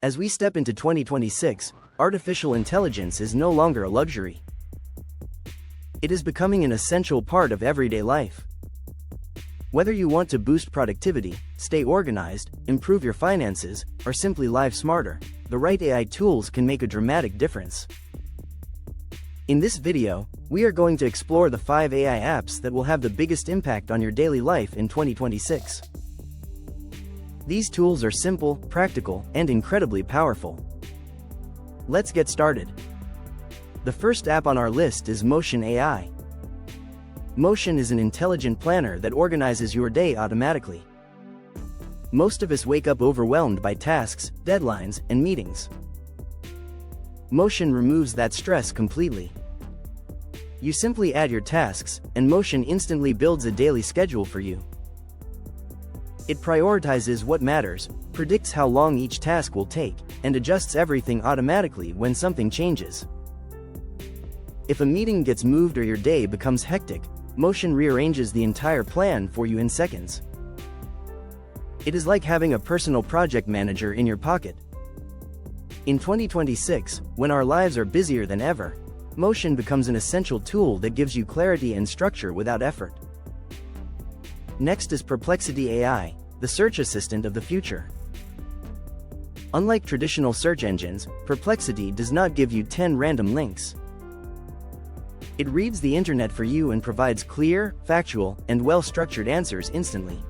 As we step into 2026, artificial intelligence is no longer a luxury. It is becoming an essential part of everyday life. Whether you want to boost productivity, stay organized, improve your finances, or simply live smarter, the right AI tools can make a dramatic difference. In this video, we are going to explore the 5 AI apps that will have the biggest impact on your daily life in 2026. These tools are simple, practical, and incredibly powerful. Let's get started. The first app on our list is Motion AI. Motion is an intelligent planner that organizes your day automatically. Most of us wake up overwhelmed by tasks, deadlines, and meetings. Motion removes that stress completely. You simply add your tasks, and Motion instantly builds a daily schedule for you. It prioritizes what matters, predicts how long each task will take, and adjusts everything automatically when something changes. If a meeting gets moved or your day becomes hectic, Motion rearranges the entire plan for you in seconds. It is like having a personal project manager in your pocket. In 2026, when our lives are busier than ever, Motion becomes an essential tool that gives you clarity and structure without effort. Next is Perplexity AI, the search assistant of the future. Unlike traditional search engines, Perplexity does not give you 10 random links. It reads the internet for you and provides clear, factual, and well-structured answers instantly.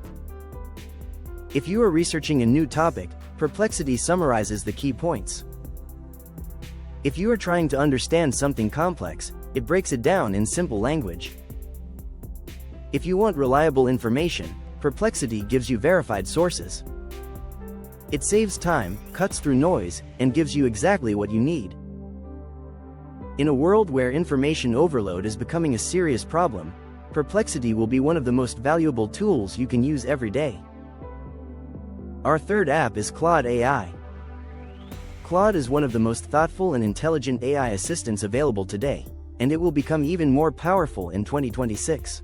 If you are researching a new topic, Perplexity summarizes the key points. If you are trying to understand something complex, it breaks it down in simple language. If you want reliable information, Perplexity gives you verified sources. It saves time, cuts through noise, and gives you exactly what you need. In a world where information overload is becoming a serious problem, Perplexity will be one of the most valuable tools you can use every day. Our third app is Claude AI. Claude is one of the most thoughtful and intelligent AI assistants available today, and it will become even more powerful in 2026.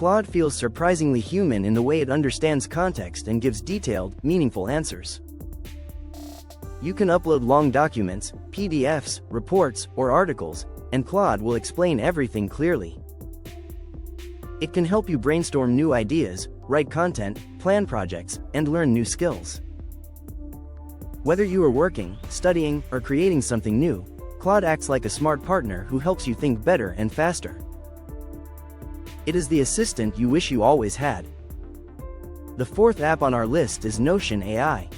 Claude feels surprisingly human in the way it understands context and gives detailed, meaningful answers. You can upload long documents, PDFs, reports, or articles, and Claude will explain everything clearly. It can help you brainstorm new ideas, write content, plan projects, and learn new skills. Whether you are working, studying, or creating something new, Claude acts like a smart partner who helps you think better and faster. It is the assistant you wish you always had. The fourth app on our list is Notion AI.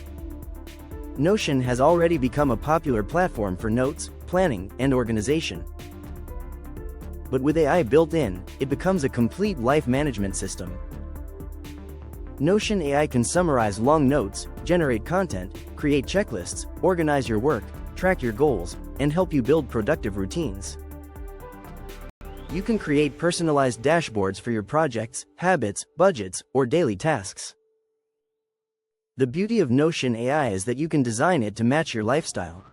Notion has already become a popular platform for notes, planning, and organization. But with AI built in, it becomes a complete life management system. Notion AI can summarize long notes, generate content, create checklists, organize your work, track your goals, and help you build productive routines. You can create personalized dashboards for your projects, habits, budgets, or daily tasks. The beauty of Notion AI is that you can design it to match your lifestyle.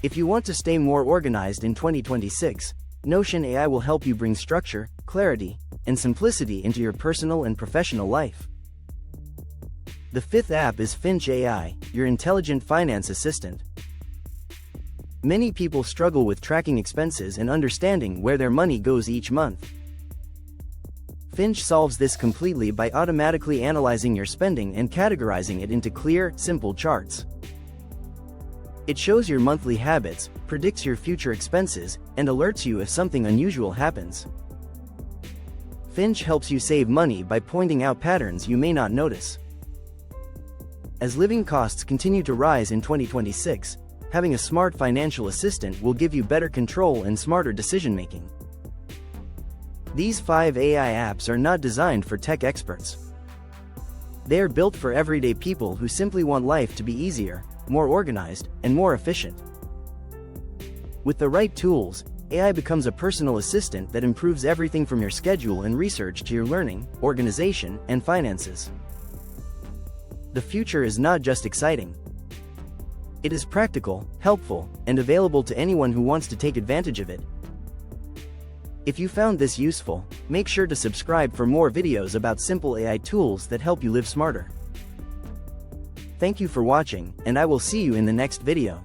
If you want to stay more organized in 2026, Notion AI will help you bring structure, clarity, and simplicity into your personal and professional life. The fifth app is Finch AI, your intelligent finance assistant. Many people struggle with tracking expenses and understanding where their money goes each month. Finch solves this completely by automatically analyzing your spending and categorizing it into clear, simple charts. It shows your monthly habits, predicts your future expenses, and alerts you if something unusual happens. Finch helps you save money by pointing out patterns you may not notice. As living costs continue to rise in 2026, having a smart financial assistant will give you better control and smarter decision-making. These 5 AI apps are not designed for tech experts. They are built for everyday people who simply want life to be easier, more organized, and more efficient. With the right tools, AI becomes a personal assistant that improves everything from your schedule and research to your learning, organization, and finances. The future is not just exciting. It is practical, helpful, and available to anyone who wants to take advantage of it. If you found this useful, make sure to subscribe for more videos about simple AI tools that help you live smarter. Thank you for watching, and I will see you in the next video.